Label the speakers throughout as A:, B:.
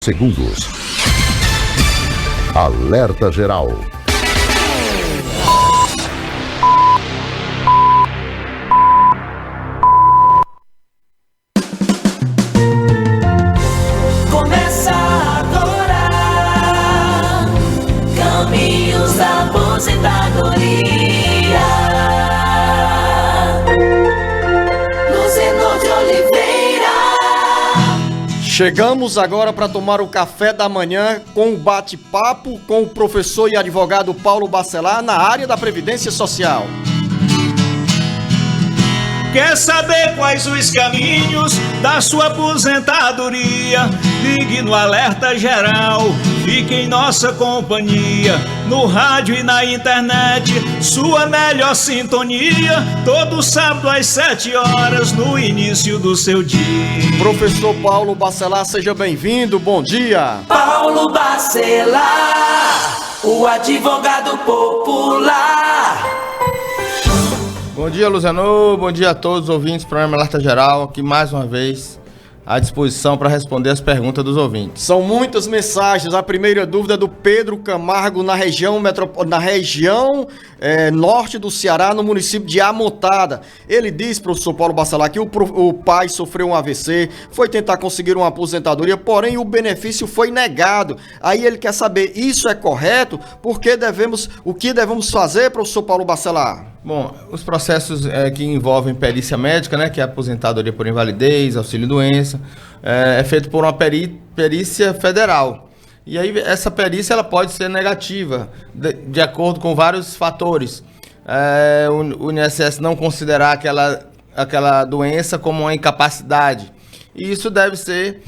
A: Segundos. Alerta geral.
B: Começa agora, Caminhos da Aposentadoria. Luzenor de Oliveira.
C: Chegamos agora para tomar o café da manhã com o bate-papo com o professor e advogado Paulo Bacelar na área da Previdência Social.
D: Quer saber quais os caminhos da sua aposentadoria? Ligue no Alerta Geral, fique em nossa companhia, no rádio e na internet, sua melhor sintonia, todo sábado às 7 horas, no início do seu dia.
C: Professor Paulo Bacelar, seja bem-vindo, bom dia.
B: Paulo Bacelar, o advogado popular.
E: Bom dia, Luzenor. Bom dia a todos os ouvintes do programa Alerta Geral, aqui mais uma vez à disposição para responder as perguntas dos ouvintes.
C: São muitas mensagens. A primeira dúvida é do Pedro Camargo, na região norte do Ceará, no município de Amontada. Ele diz, professor Paulo Bacelar, que o pai sofreu um AVC, foi tentar conseguir uma aposentadoria, porém o benefício foi negado. Aí ele quer saber, isso é correto? O que devemos fazer, professor Paulo Bacelar?
E: Bom, os processos que envolvem perícia médica, né, que é a aposentadoria por invalidez, auxílio-doença, é feito por uma perícia federal. E aí essa perícia ela pode ser negativa, de acordo com vários fatores. O INSS não considerar aquela doença como uma incapacidade. E isso deve ser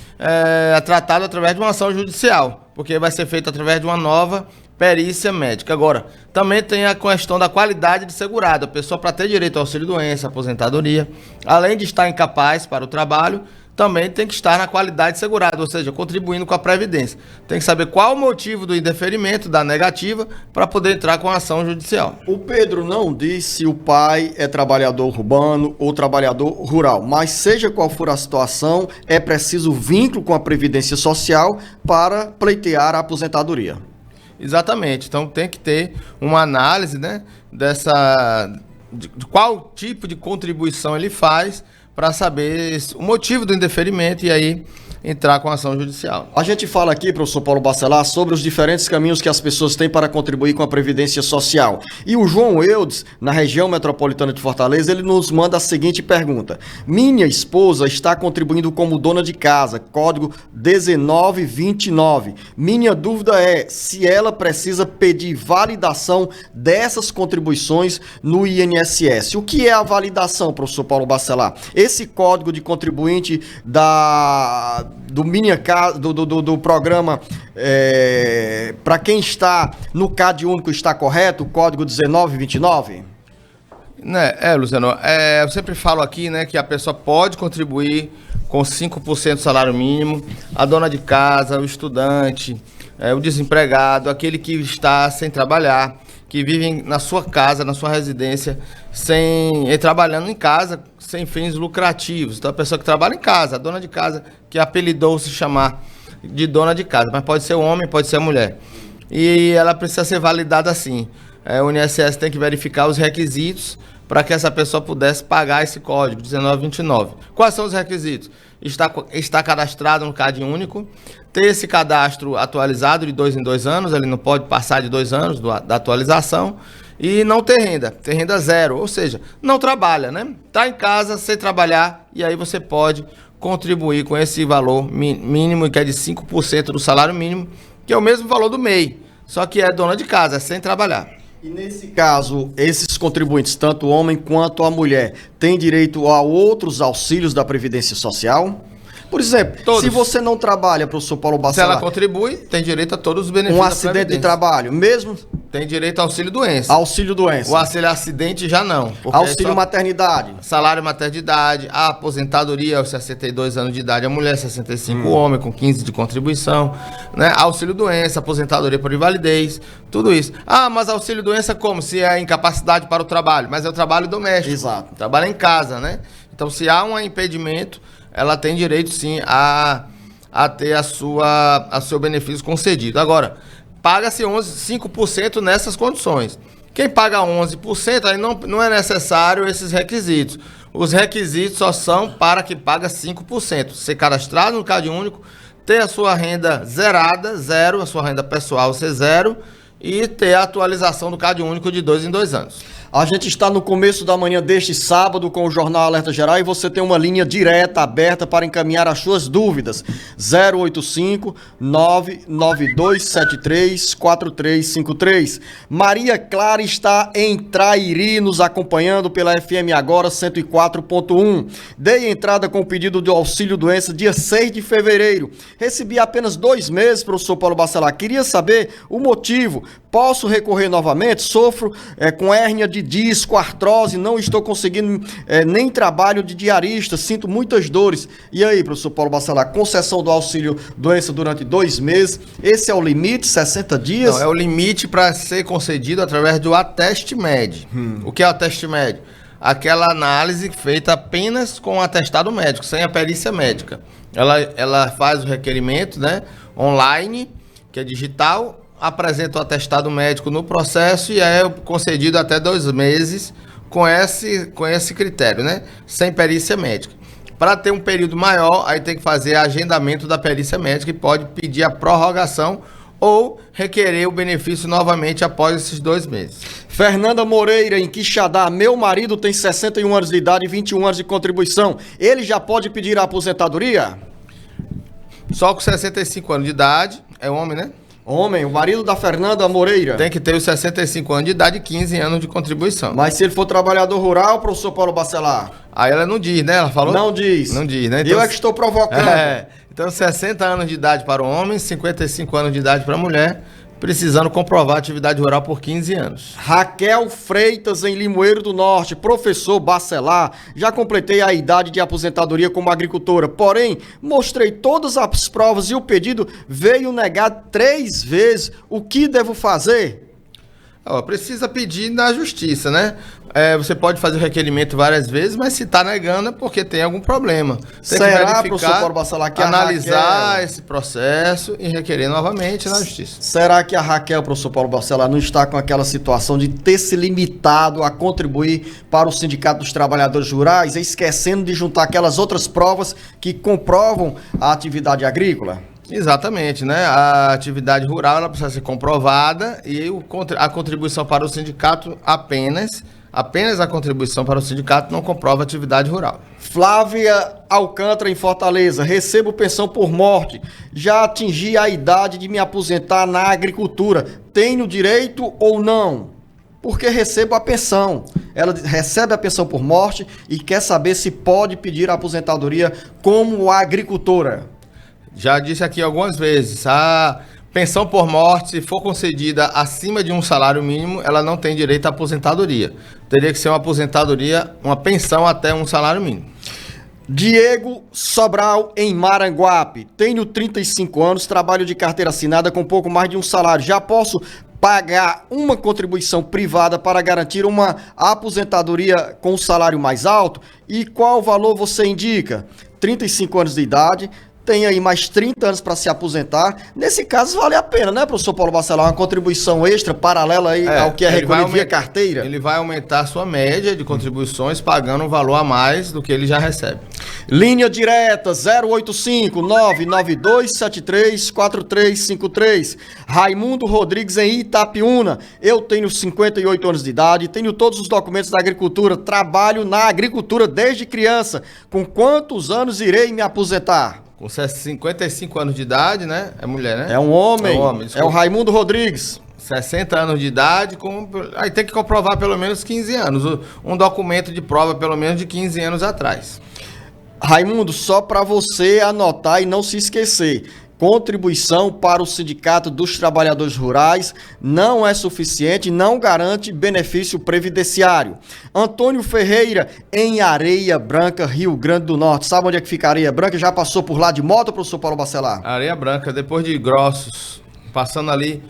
E: tratado através de uma ação judicial, porque vai ser feito através de uma nova perícia médica. Agora, também tem a questão da qualidade de segurado. A pessoa, para ter direito ao auxílio-doença, aposentadoria, além de estar incapaz para o trabalho, também tem que estar na qualidade de segurado, ou seja, contribuindo com a Previdência. Tem que saber qual o motivo do indeferimento, da negativa, para poder entrar com a ação judicial.
C: O Pedro não disse se o pai é trabalhador urbano ou trabalhador rural, mas seja qual for a situação, é preciso vínculo com a Previdência Social para pleitear a aposentadoria.
E: Exatamente, então tem que ter uma análise, né, de qual tipo de contribuição ele faz para saber o motivo do indeferimento e aí entrar com a ação judicial.
C: A gente fala aqui, professor Paulo Bacelar, sobre os diferentes caminhos que as pessoas têm para contribuir com a Previdência Social. E o João Eudes, na região metropolitana de Fortaleza, ele nos manda a seguinte pergunta. Minha esposa está contribuindo como dona de casa, código 1929. Minha dúvida é se ela precisa pedir validação dessas contribuições no INSS. O que é a validação, professor Paulo Bacelar? Esse código de contribuinte do programa para quem está no CAD único está correto, o código 1929?
E: Luciano, eu sempre falo aqui, né, que a pessoa pode contribuir com 5% do salário mínimo, a dona de casa, o estudante, o desempregado, aquele que está sem trabalhar, que vive na sua casa, na sua residência, trabalhando em casa, sem fins lucrativos. Então, a pessoa que trabalha em casa, a dona de casa, que apelidou se chamar de dona de casa, mas pode ser o homem, pode ser a mulher. E ela precisa ser validada assim. O INSS tem que verificar os requisitos para que essa pessoa pudesse pagar esse código 1929. Quais são os requisitos? Está cadastrado no CAD único, ter esse cadastro atualizado de 2 em 2 anos, ele não pode passar de 2 anos da atualização, e não ter renda zero, ou seja, não trabalha, né? Está em casa sem trabalhar, e aí você pode contribuir com esse valor mínimo, que é de 5% do salário mínimo, que é o mesmo valor do MEI, só que é dona de casa, sem trabalhar.
C: E nesse caso, esses contribuintes, tanto o homem quanto a mulher, têm direito a outros auxílios da Previdência Social? Por exemplo, todos. Se você não trabalha, professor Paulo Bacelar...
E: Se ela contribui, tem direito a todos os benefícios
C: da Previdência. Um acidente de trabalho, mesmo...
E: Tem direito ao auxílio-doença.
C: Auxílio-doença.
E: O auxílio-acidente já não.
C: Auxílio-maternidade.
E: Salário-maternidade, a aposentadoria aos 62 anos de idade, a mulher 65, o homem com 15 de contribuição, né? Auxílio-doença, aposentadoria por invalidez, tudo isso. Mas auxílio-doença como? Se é incapacidade para o trabalho, mas é o trabalho doméstico.
C: Exato.
E: Trabalha em casa, né? Então, se há um impedimento, ela tem direito, sim, a a ter a seu benefício concedido. Agora, paga-se 5% nessas condições. Quem paga 11%, aí não é necessário esses requisitos. Os requisitos só são para que paga 5%. Ser cadastrado no Cade Único, ter a sua renda zerada, zero, a sua renda pessoal ser zero, e ter a atualização do Cade Único de 2 em 2 anos.
C: A gente está no começo da manhã deste sábado com o Jornal Alerta Geral e você tem uma linha direta aberta para encaminhar as suas dúvidas. 085-99273-4353. Maria Clara está em Trairi nos acompanhando pela FM Agora 104.1. Dei entrada com o pedido de auxílio doença dia 6 de fevereiro. Recebi apenas 2 meses, professor Paulo Bacelar. Queria saber o motivo. Posso recorrer novamente? Sofro com hérnia de disco, artrose, não estou conseguindo nem trabalho de diarista, sinto muitas dores. E aí, professor Paulo Bacelar, concessão do auxílio doença durante 2 meses, esse é o limite, 60 dias?
E: Não, é o limite para ser concedido através do ateste médico. O que é o ateste médico? Aquela análise feita apenas com o atestado médico, sem a perícia médica. Ela faz o requerimento, né, online, que é digital, apresenta o atestado médico no processo e é concedido até 2 meses com esse critério, né? Sem perícia médica. Para ter um período maior, aí tem que fazer agendamento da perícia médica e pode pedir a prorrogação ou requerer o benefício novamente após esses 2 meses.
C: Fernanda Moreira, em Quixadá. Meu marido tem 61 anos de idade e 21 anos de contribuição. Ele já pode pedir a aposentadoria?
E: Só com 65 anos de idade, é homem, né?
C: Homem, o marido da Fernanda Moreira.
E: Tem que ter os 65 anos de idade e 15 anos de contribuição.
C: Mas se ele for trabalhador rural, professor Paulo Bacelar?
E: Aí ela não diz, né? Ela falou?
C: Não diz.
E: Não diz, né?
C: Então, eu é que estou provocando.
E: Então, 60 anos de idade para o homem, 55 anos de idade para a mulher, precisando comprovar atividade rural por 15 anos.
C: Raquel Freitas, em Limoeiro do Norte. Professor Bacelar, já completei a idade de aposentadoria como agricultora, porém, mostrei todas as provas e o pedido veio negado 3 vezes. O que devo fazer?
E: Precisa pedir na justiça, né? Você pode fazer o requerimento várias vezes, mas se está negando é porque tem algum problema. Tem
C: Será,
E: que verificar,
C: professor Paulo Bacelar, que
E: analisar esse processo e requerer novamente na justiça.
C: Será que a Raquel, professor Paulo Bacelar, não está com aquela situação de ter se limitado a contribuir para o Sindicato dos Trabalhadores Rurais, esquecendo de juntar aquelas outras provas que comprovam a atividade agrícola?
E: Exatamente, né? A atividade rural ela precisa ser comprovada e a contribuição para o sindicato apenas a contribuição para o sindicato não comprova a atividade rural.
C: Flávia Alcântara, em Fortaleza. Recebo pensão por morte. Já atingi a idade de me aposentar na agricultura. Tenho direito ou não? Porque recebo a pensão. Ela recebe a pensão por morte e quer saber se pode pedir a aposentadoria como agricultora.
E: Já disse aqui algumas vezes, a pensão por morte, se for concedida acima de um salário mínimo, ela não tem direito à aposentadoria. Teria que ser uma aposentadoria, uma pensão até um salário mínimo.
C: Diego Sobral, em Maranguape. Tenho 35 anos, trabalho de carteira assinada com pouco mais de um salário. Já posso pagar uma contribuição privada para garantir uma aposentadoria com salário mais alto? E qual valor você indica? 35 anos de idade, tem aí mais 30 anos para se aposentar. Nesse caso, vale a pena, né, professor Paulo Bacelar? Uma contribuição extra, paralela aí ao que é recolhido via carteira.
E: Ele vai aumentar a sua média de contribuições, pagando um valor a mais do que ele já recebe.
C: Linha direta 085-99273-4353. Raimundo Rodrigues, em Itapiúna. Eu tenho 58 anos de idade, tenho todos os documentos da agricultura, trabalho na agricultura desde criança. Com quantos anos irei me aposentar?
E: Com 55 anos de idade, né? É mulher, né?
C: É um homem. É o Raimundo Rodrigues.
E: 60 anos de idade, aí tem que comprovar pelo menos 15 anos. Um documento de prova pelo menos de 15 anos atrás.
C: Raimundo, só para você anotar e não se esquecer. Contribuição para o Sindicato dos Trabalhadores Rurais não é suficiente, não garante benefício previdenciário. Antônio Ferreira, em Areia Branca, Rio Grande do Norte. Sabe onde é que fica Areia Branca? Já passou por lá de moto, professor Paulo Bacelar?
E: Areia Branca, depois de Grossos, passando ali...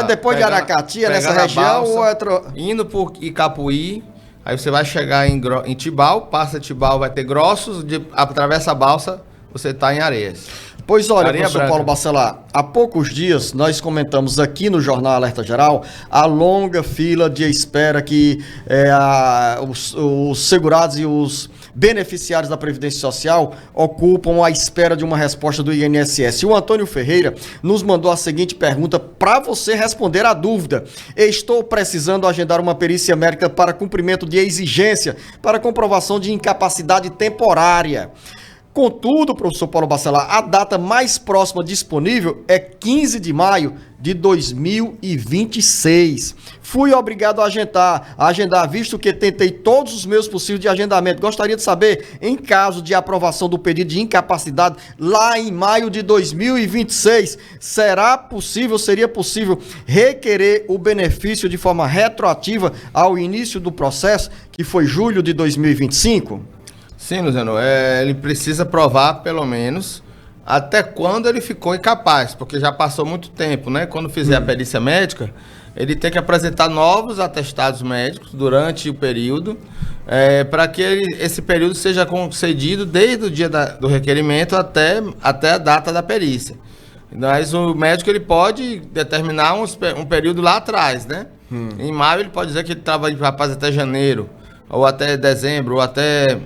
C: depois de Aracati, nessa região?
E: Balsa, indo por Icapuí, aí você vai chegar em Tibau, passa Tibau, vai ter Grossos, atravessa a balsa... Você está em Areias.
C: Pois olha,
E: Carinha
C: professor
E: branca.
C: Paulo Bacelar, há poucos dias nós comentamos aqui no Jornal Alerta Geral a longa fila de espera que os segurados e os beneficiários da Previdência Social ocupam à espera de uma resposta do INSS. E o Antônio Ferreira nos mandou a seguinte pergunta para você responder à dúvida. Estou precisando agendar uma perícia médica para cumprimento de exigência para comprovação de incapacidade temporária. Contudo, professor Paulo Bacelar, a data mais próxima disponível é 15 de maio de 2026. Fui obrigado a agendar, visto que tentei todos os meios possíveis de agendamento. Gostaria de saber, em caso de aprovação do pedido de incapacidade lá em maio de 2026, seria possível requerer o benefício de forma retroativa ao início do processo, que foi julho de 2025?
E: Sim, Luciano, ele precisa provar, pelo menos, até quando ele ficou incapaz, porque já passou muito tempo, né? Quando fizer a perícia médica, ele tem que apresentar novos atestados médicos durante o período, para que esse período seja concedido desde o dia do requerimento até a data da perícia. Mas o médico ele pode determinar um período lá atrás, né? Em maio ele pode dizer que ele estava capaz até janeiro, ou até dezembro, ou até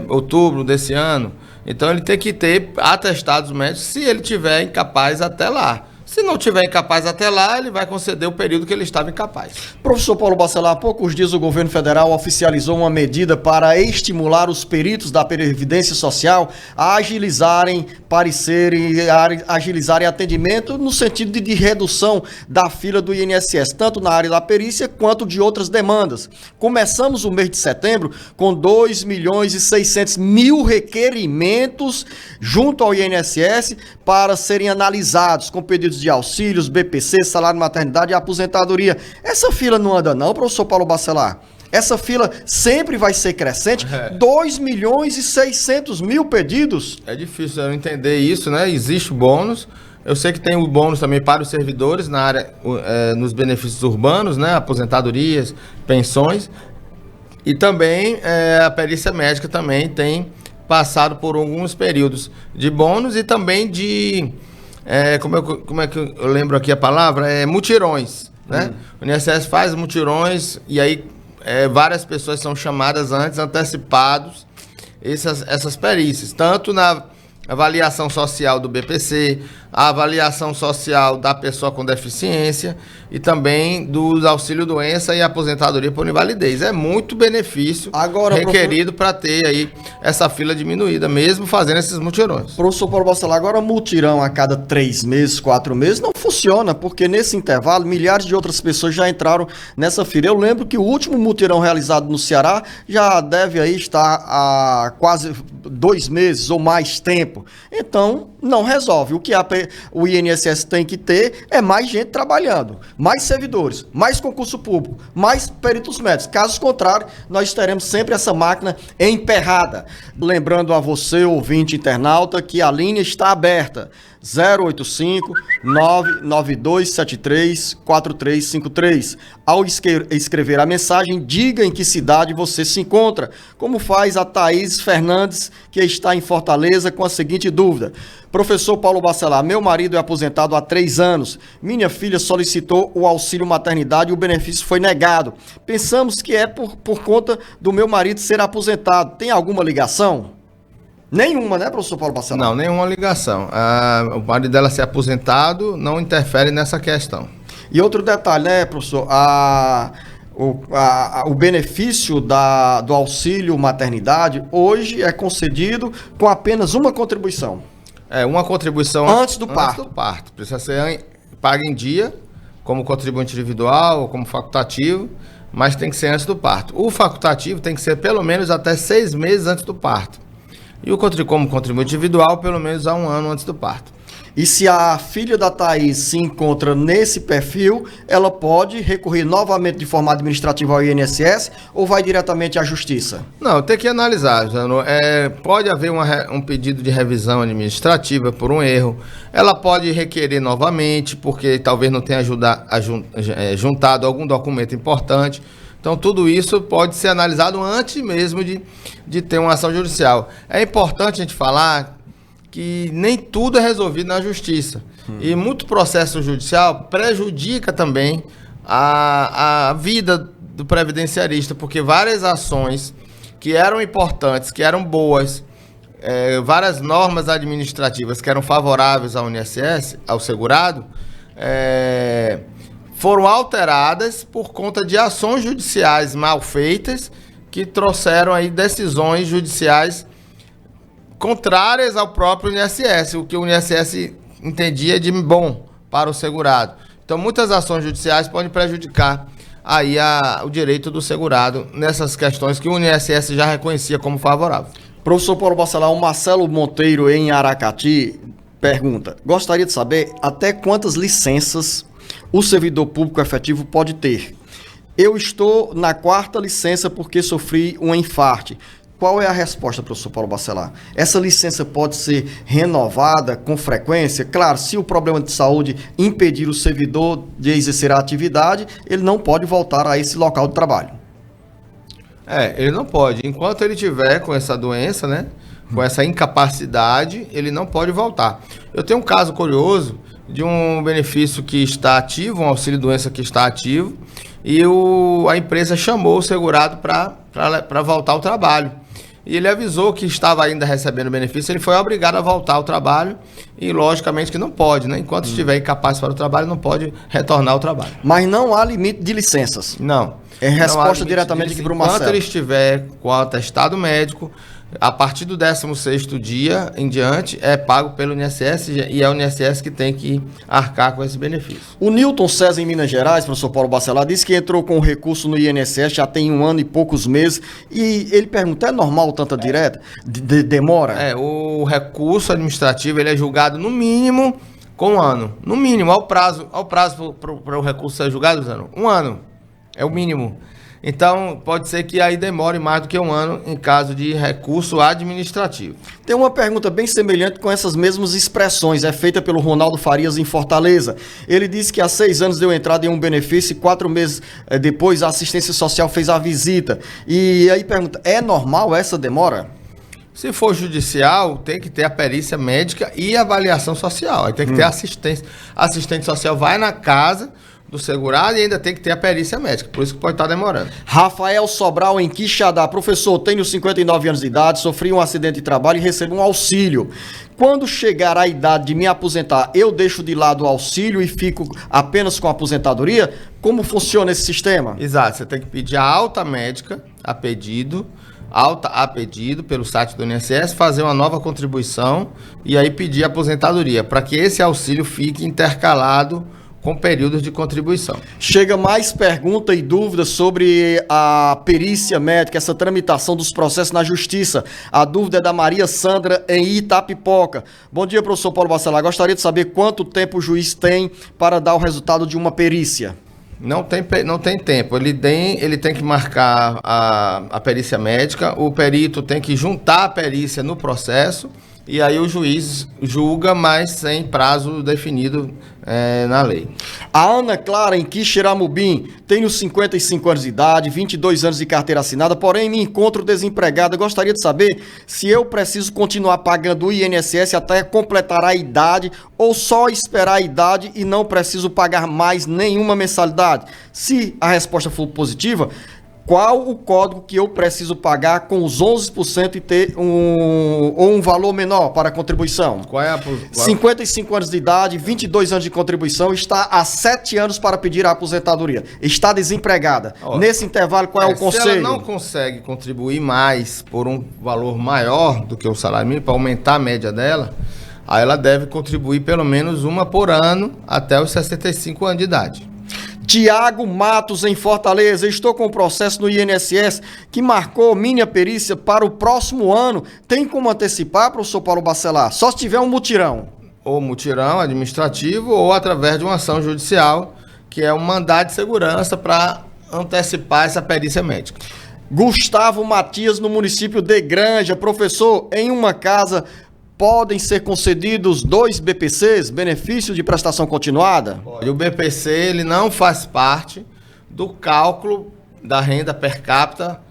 E: outubro desse ano. Então ele tem que ter atestados médicos se ele tiver incapaz até lá. Se não tiver incapaz até lá, ele vai conceder o período que ele estava incapaz.
C: Professor Paulo Bacelar, há poucos dias o governo federal oficializou uma medida para estimular os peritos da Previdência Social a agilizarem parecer e agilizarem atendimento no sentido de redução da fila do INSS, tanto na área da perícia quanto de outras demandas. Começamos o mês de setembro com 2.600.000 requerimentos junto ao INSS para serem analisados com pedidos de auxílios, BPC, salário de maternidade e aposentadoria. Essa fila não anda não, professor Paulo Bacelar? Essa fila sempre vai ser crescente? 2.600.000 pedidos?
E: É difícil eu entender isso, né? Existe o bônus. Eu sei que tem o bônus também para os servidores na área, nos benefícios urbanos, né? Aposentadorias, pensões. E também a perícia médica também tem passado por alguns períodos de bônus e também de... como é que eu lembro aqui a palavra? Mutirões, né? O INSS faz mutirões e aí várias pessoas são chamadas antes, antecipados, essas perícias, tanto na avaliação social do BPC, a avaliação social da pessoa com deficiência e também dos auxílio-doença e aposentadoria por invalidez. É muito benefício requerido para ter aí essa fila diminuída, mesmo fazendo esses mutirões.
C: Professor Paulo Bacelar, agora mutirão a cada 3 meses, 4 meses, não funciona, porque nesse intervalo milhares de outras pessoas já entraram nessa fila. Eu lembro que o último mutirão realizado no Ceará já deve aí estar há quase 2 meses ou mais tempo. Então, não resolve. O que o INSS tem que ter é mais gente trabalhando, mais servidores, mais concurso público, mais peritos médicos. Caso contrário, nós teremos sempre essa máquina emperrada. Lembrando a você, ouvinte internauta, que a linha está aberta. 085-99273-4353. Ao escrever a mensagem, diga em que cidade você se encontra, como faz a Thaís Fernandes, que está em Fortaleza, com a seguinte dúvida. Professor Paulo Bacelar, meu marido é aposentado há 3 anos. Minha filha solicitou o auxílio maternidade e o benefício foi negado. Pensamos que é por conta do meu marido ser aposentado. Tem alguma ligação? Nenhuma, né, professor Paulo Bacelar?
E: Não, nenhuma ligação. O marido dela ser aposentado não interfere nessa questão.
C: E outro detalhe, né, professor? O benefício do auxílio maternidade hoje é concedido com apenas uma contribuição.
E: Uma contribuição
C: antes do parto.
E: Precisa ser paga em dia, como contribuinte individual ou como facultativo, mas tem que ser antes do parto. O facultativo tem que ser pelo menos até 6 meses antes do parto. E como contribuinte individual, pelo menos há 1 ano antes do parto.
C: E se a filha da Thaís se encontra nesse perfil, ela pode recorrer novamente de forma administrativa ao INSS ou vai diretamente à Justiça?
E: Não, tem que analisar, Jano. Pode haver um pedido de revisão administrativa por um erro. Ela pode requerer novamente, porque talvez não tenha juntado algum documento importante. Então, tudo isso pode ser analisado antes mesmo de ter uma ação judicial. É importante a gente falar que nem tudo é resolvido na justiça. E muito processo judicial prejudica também a vida do previdenciarista, porque várias ações que eram importantes, que eram boas, várias normas administrativas que eram favoráveis ao INSS, ao segurado, foram alteradas por conta de ações judiciais mal feitas que trouxeram aí decisões judiciais contrárias ao próprio INSS, o que o INSS entendia de bom para o segurado. Então, muitas ações judiciais podem prejudicar aí o direito do segurado nessas questões que o INSS já reconhecia como favorável.
C: Professor Paulo Bacelar, o Marcelo Monteiro, em Aracati, pergunta: gostaria de saber até quantas licenças o servidor público efetivo pode ter. Eu estou na 4ª licença porque sofri um infarte. Qual é a resposta, professor Paulo Bacelar? Essa licença pode ser renovada com frequência? Claro, se o problema de saúde impedir o servidor de exercer a atividade, ele não pode voltar a esse local de trabalho.
E: Ele não pode. Enquanto ele tiver com essa doença, né, com essa incapacidade, ele não pode voltar. Eu tenho um caso curioso de um benefício que está ativo, um auxílio-doença que está ativo, e a empresa chamou o segurado para voltar ao trabalho. E ele avisou que estava ainda recebendo benefício, ele foi obrigado a voltar ao trabalho e, logicamente, que não pode, né? Enquanto estiver incapaz para o trabalho, não pode retornar ao trabalho.
C: Mas não há limite de licenças?
E: Não.
C: É resposta diretamente aqui para o Marcelo.
E: Enquanto ele estiver com o atestado médico, a partir do 16º dia em diante, é pago pelo INSS e é o INSS que tem que arcar com esse benefício.
C: O Newton César, em Minas Gerais, professor Paulo Bacelar, disse que entrou com recurso no INSS já tem 1 ano e poucos meses, e ele pergunta, é normal tanta demora?
E: O recurso administrativo ele é julgado no mínimo com 1 ano. No mínimo, ao prazo para o recurso ser julgado, 1 ano. É o mínimo. Então, pode ser que aí demore mais do que 1 ano em caso de recurso administrativo.
C: Tem uma pergunta bem semelhante com essas mesmas expressões, é feita pelo Ronaldo Farias em Fortaleza. Ele disse que há 6 anos deu entrada em um benefício e 4 meses depois a assistência social fez a visita. E aí pergunta, é normal essa demora?
E: Se for judicial, tem que ter a perícia médica e avaliação social. Aí tem que ter assistência. Assistente social vai na casa do segurado e ainda tem que ter a perícia médica, por isso que pode estar demorando.
C: Rafael Sobral, em Quixadá. Professor, tenho 59 anos de idade, sofri um acidente de trabalho e recebo um auxílio. Quando chegar a idade de me aposentar, eu deixo de lado o auxílio e fico apenas com a aposentadoria? Como funciona esse sistema?
E: Exato, você tem que pedir a alta médica, a pedido pelo site do INSS, fazer uma nova contribuição e aí pedir a aposentadoria, para que esse auxílio fique intercalado com períodos de contribuição.
C: Chega mais pergunta e dúvidas sobre a perícia médica, essa tramitação dos processos na justiça. A dúvida é da Maria Sandra, em Itapipoca. Bom dia, professor Paulo Bacelar. Gostaria de saber quanto tempo o juiz tem para dar o resultado de uma perícia.
E: Não tem tempo. Ele tem que marcar a perícia médica, o perito tem que juntar a perícia no processo, e aí o juiz julga, mas sem prazo definido na lei.
C: A Ana Clara, em Quixeramobim, tenho 55 anos de idade, 22 anos de carteira assinada, porém me encontro desempregada. Gostaria de saber se eu preciso continuar pagando o INSS até completar a idade ou só esperar a idade e não preciso pagar mais nenhuma mensalidade. Se a resposta for positiva, qual o código que eu preciso pagar com os 11% e ter um valor menor para a contribuição?
E: Qual é
C: 55 anos de idade, 22 anos de contribuição, está há 7 anos para pedir a aposentadoria. Está desempregada. Nesse intervalo, qual é o conselho?
E: Se ela não consegue contribuir mais por um valor maior do que o salário mínimo, para aumentar a média dela, aí ela deve contribuir pelo menos uma por ano até os 65 anos de idade.
C: Tiago Matos, em Fortaleza. Estou com o processo no INSS que marcou minha perícia para o próximo ano. Tem como antecipar, professor Paulo Bacelar? Só se tiver um mutirão.
E: Ou mutirão administrativo ou através de uma ação judicial, que é um mandado de segurança para antecipar essa perícia médica.
C: Gustavo Matias, no município de Granja. Professor, em uma casa podem ser concedidos 2 BPCs, benefício de prestação continuada?
E: E o BPC ele não faz parte do cálculo da renda per capita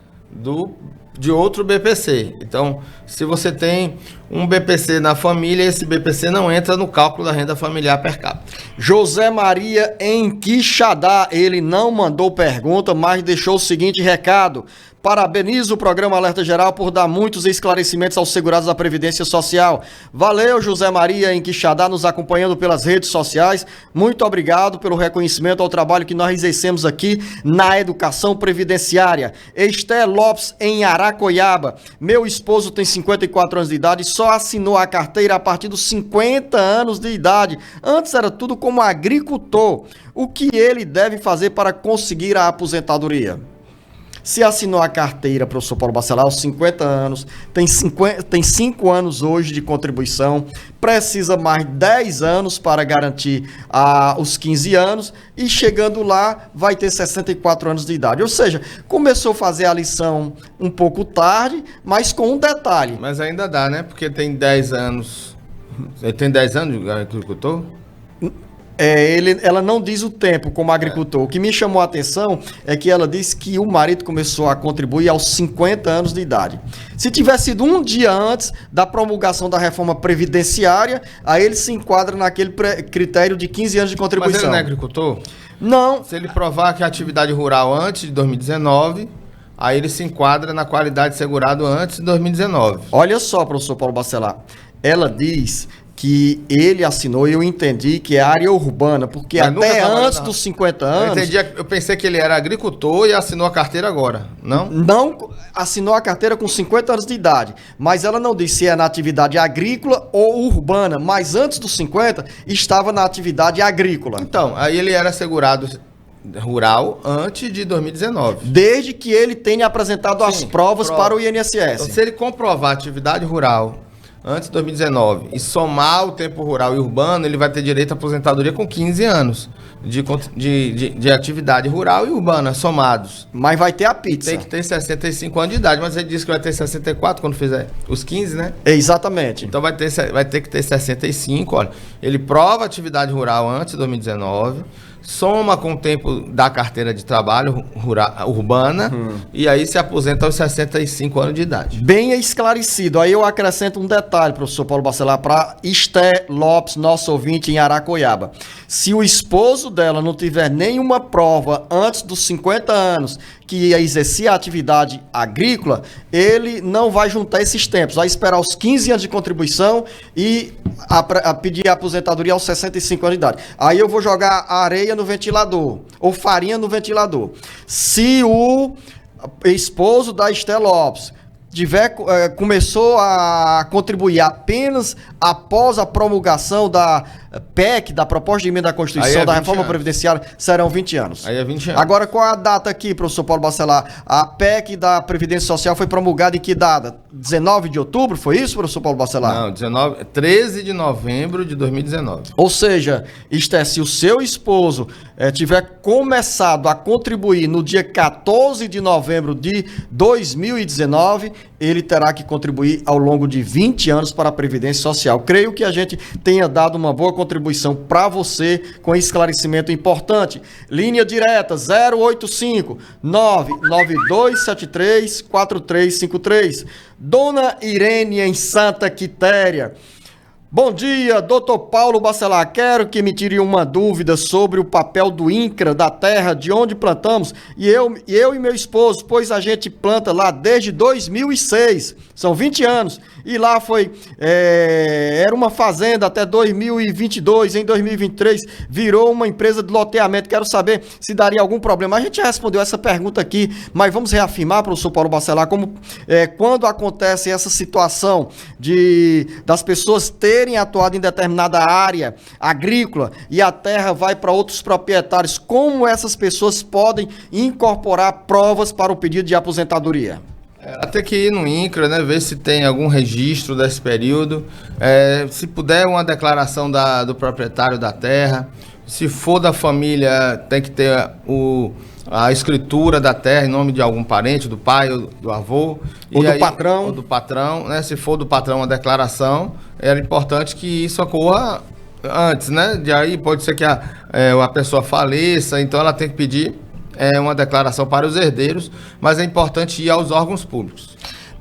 E: de outro BPC. Então, Se você tem um BPC na família, esse BPC não entra no cálculo da renda familiar per capita.
C: José Maria em Quixadá, ele não mandou pergunta, mas deixou o seguinte recado: parabenizo o programa Alerta Geral por dar muitos esclarecimentos aos segurados da Previdência Social. Valeu, José Maria em Quixadá, nos acompanhando pelas redes sociais. Muito obrigado pelo reconhecimento ao trabalho que nós exercemos aqui na educação previdenciária. Esté Lopes em Aracoiaba. Meu esposo tem 54 anos de idade e só assinou a carteira a partir dos 50 anos de idade. Antes era tudo como agricultor. O que ele deve fazer para conseguir a aposentadoria? Se assinou a carteira, professor Paulo Bacelar, aos 50 anos, tem 5 anos hoje de contribuição, precisa mais 10 anos para garantir os 15 anos e chegando lá vai ter 64 anos de idade. Ou seja, começou a fazer a lição um pouco tarde, mas com um detalhe.
E: Mas ainda dá, né? Porque tem 10 anos. Ele tem 10 anos de agricultor?
C: Ela não diz o tempo como agricultor. O que me chamou a atenção é que ela disse que o marido começou a contribuir aos 50 anos de idade. Se tivesse sido um dia antes da promulgação da reforma previdenciária, aí ele se enquadra naquele critério de 15 anos de contribuição.
E: Mas ele não é agricultor?
C: Não.
E: Se ele provar que a atividade rural antes de 2019, aí ele se enquadra na qualidade de segurado antes de 2019.
C: Olha só, professor Paulo Bacelar. Ela diz que ele assinou, e eu entendi que é área urbana, porque
E: Mas
C: até antes dos 50 anos...
E: Eu pensei que ele era agricultor e assinou a carteira agora, não?
C: Não assinou a carteira com 50 anos de idade, mas ela não disse se é na atividade agrícola ou urbana, mas antes dos 50 estava na atividade agrícola.
E: Então, aí ele era segurado rural antes de 2019.
C: Desde que ele tenha apresentado as provas para o INSS.
E: Então, se ele comprovar a atividade rural antes de 2019 e somar o tempo rural e urbano, ele vai ter direito à aposentadoria com 15 anos de atividade rural e urbana somados.
C: Mas vai ter a pizza.
E: Tem que ter 65 anos de idade, mas ele disse que vai ter 64 quando fizer os 15, né?
C: Exatamente.
E: Então vai ter que ter 65, olha. Ele prova a atividade rural antes de 2019, soma com o tempo da carteira de trabalho urbana e aí se aposenta aos 65 anos de idade.
C: Bem esclarecido. Aí eu acrescento um detalhe, professor Paulo Bacelar, para Esté Lopes, nosso ouvinte em Aracoiaba. Se o esposo dela não tiver nenhuma prova antes dos 50 anos que exercia a atividade agrícola, ele não vai juntar esses tempos, vai esperar os 15 anos de contribuição e pedir a aposentadoria aos 65 anos de idade. Aí eu vou jogar areia no ventilador, ou farinha no ventilador. Se o esposo da Esté Lopes começou a contribuir apenas após a promulgação da PEC, da Proposta de Emenda à Constituição, da Reforma Previdenciária, serão 20 anos.
E: Aí é 20 anos.
C: Agora, qual a data aqui, professor Paulo Bacelar? A PEC da Previdência Social foi promulgada em que data? 19 de outubro, foi isso, professor Paulo Bacelar?
E: Não, 13 de novembro de 2019.
C: Ou seja, se o seu esposo tiver começado a contribuir no dia 14 de novembro de 2019, ele terá que contribuir ao longo de 20 anos para a Previdência Social. Creio que a gente tenha dado uma boa contribuição para você com esclarecimento importante. Linha direta 085 99273 4353. Dona Irene em Santa Quitéria. Bom dia, doutor Paulo Bacelar. Quero que me tire uma dúvida sobre o papel do INCRA da terra de onde plantamos. Eu e meu esposo, pois a gente planta lá desde 2006. São 20 anos. E lá era uma fazenda até 2022. Em 2023 virou uma empresa de loteamento. Quero saber se daria algum problema. A gente já respondeu essa pergunta aqui, mas vamos reafirmar, professor Paulo Bacelar, quando acontece essa situação das pessoas terem atuado em determinada área agrícola e a terra vai para outros proprietários, como essas pessoas podem incorporar provas para o pedido de aposentadoria?
E: Até que ir no INCRA, né, ver se tem algum registro desse período, se puder uma declaração do proprietário da terra, se for da família tem que ter a escritura da terra em nome de algum parente, do pai ou do avô.
C: Ou do patrão.
E: Ou do patrão, né? Se for do patrão uma declaração, era importante que isso ocorra antes, né? De aí pode ser que a pessoa faleça, então ela tem que pedir uma declaração para os herdeiros, mas é importante ir aos órgãos públicos.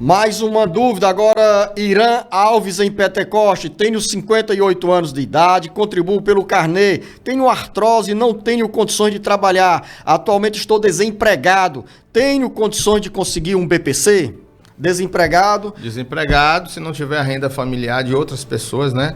C: Mais uma dúvida agora, Irã Alves em Pentecoste, tenho 58 anos de idade, contribuo pelo carnê, tenho artrose, não tenho condições de trabalhar, atualmente estou desempregado, tenho condições de conseguir um BPC? Desempregado.
E: Desempregado, se não tiver a renda familiar de outras pessoas, né?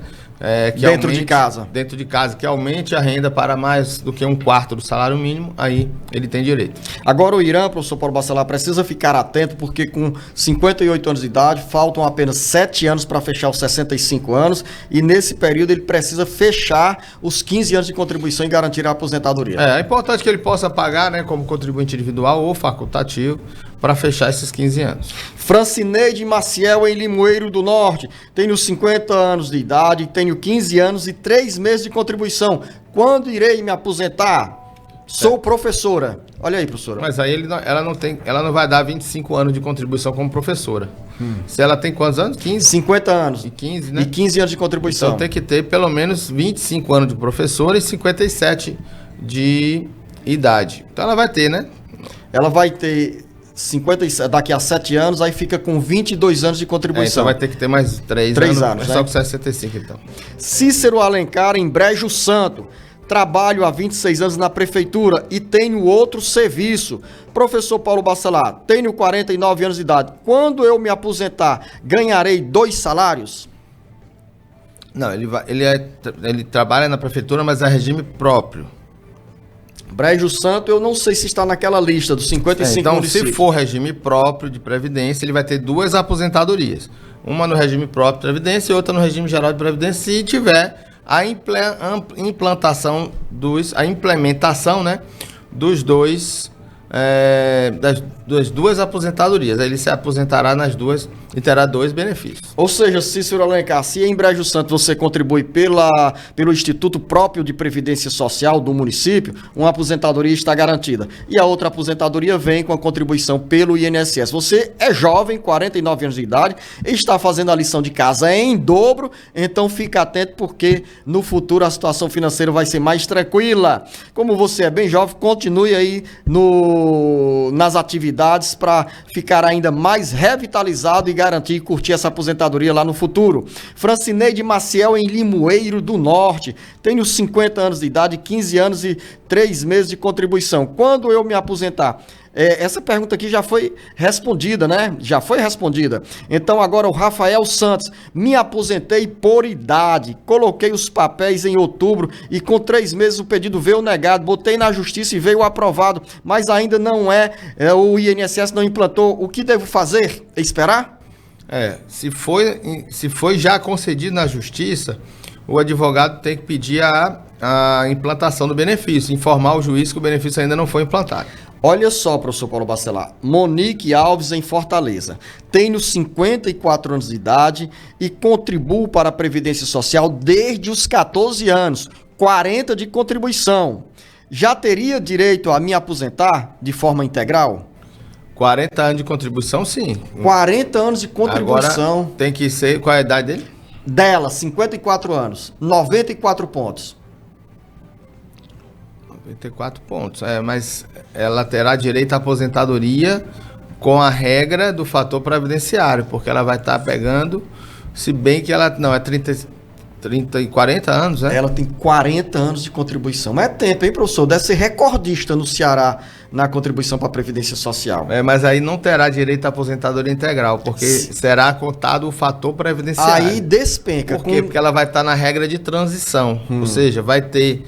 C: Dentro de casa.
E: Dentro de casa, que aumente a renda para mais do que 1/4 do salário mínimo, aí ele tem direito.
C: Agora o Irã, professor Paulo Bacelar, precisa ficar atento porque com 58 anos de idade, faltam apenas 7 anos para fechar os 65 anos e nesse período ele precisa fechar os 15 anos de contribuição e garantir a aposentadoria.
E: É importante que ele possa pagar, né, como contribuinte individual ou facultativo, para fechar esses 15 anos.
C: Francineide Maciel, em Limoeiro do Norte. Tenho 50 anos de idade, tenho 15 anos e 3 meses de contribuição. Quando irei me aposentar? Sou professora. Olha aí, professora.
E: Mas aí ela não vai dar 25 anos de contribuição como professora. Se ela tem quantos anos? 15?
C: 50 anos.
E: E 15, né?
C: E 15 anos de contribuição.
E: Então tem que ter pelo menos 25 anos de professora e 57 de idade. Então ela vai ter, né?
C: Ela vai ter 50, daqui a 7 anos, aí fica com 22 anos de contribuição.
E: Então vai ter que ter mais 3
C: anos,
E: né?
C: Só
E: com 65, então.
C: Cícero Alencar, em Brejo Santo. Trabalho há 26 anos na prefeitura e tenho outro serviço. Professor Paulo Bacelar, tenho 49 anos de idade. Quando eu me aposentar, ganharei 2 salários?
E: Não, ele trabalha na prefeitura, mas é regime próprio.
C: Brejo Santo, eu não sei se está naquela lista dos 55
E: então,
C: municípios.
E: se for regime próprio de previdência, ele vai ter 2 aposentadorias. Uma no regime próprio de previdência e outra no regime geral de previdência, se tiver a implementação, né, dos dois, das 2 aposentadorias. Aí ele se aposentará nas 2 e terá 2 benefícios.
C: Ou seja, Cícero Alencar, se em Brejo Santo você contribui pelo Instituto próprio de Previdência Social do município, uma aposentadoria está garantida. E a outra aposentadoria vem com a contribuição pelo INSS. Você é jovem, 49 anos de idade, e está fazendo a lição de casa em dobro, então fica atento porque no futuro a situação financeira vai ser mais tranquila. Como você é bem jovem, continue aí nas atividades para ficar ainda mais revitalizado e garantir e curtir essa aposentadoria lá no futuro. Francineide Maciel, em Limoeiro do Norte. Tenho 50 anos de idade, 15 anos e 3 meses de contribuição. Quando eu me aposentar? Essa pergunta aqui já foi respondida, né? Já foi respondida. Então agora o Rafael Santos. Me aposentei por idade. Coloquei os papéis em outubro e com 3 meses o pedido veio negado. Botei na justiça e veio aprovado. Mas ainda não o INSS não implantou. O que devo fazer? Esperar?
E: Se foi já concedido na justiça, o advogado tem que pedir a implantação do benefício, informar o juiz que o benefício ainda não foi implantado.
C: Olha só, professor Paulo Bacelar, Monique Alves, em Fortaleza. Tenho 54 anos de idade e contribuo para a Previdência Social desde os 14 anos, 40 de contribuição. Já teria direito a me aposentar de forma integral?
E: 40 anos de contribuição, sim.
C: 40 anos de contribuição.
E: Agora tem que ser... Qual é a idade dele?
C: Dela, 54 anos, 94 pontos.
E: 94 pontos. Mas ela terá direito à aposentadoria com a regra do fator previdenciário, porque ela vai estar pegando, se bem que ela... Não, é 30 e 40 anos, né?
C: Ela tem 40 anos de contribuição. Mas é tempo, hein, professor? Deve ser recordista no Ceará na contribuição para a Previdência Social.
E: Mas aí não terá direito à aposentadoria integral, porque será contado o fator previdenciário.
C: Aí despenca.
E: Por quê? Porque ela vai estar na regra de transição. Ou seja, vai ter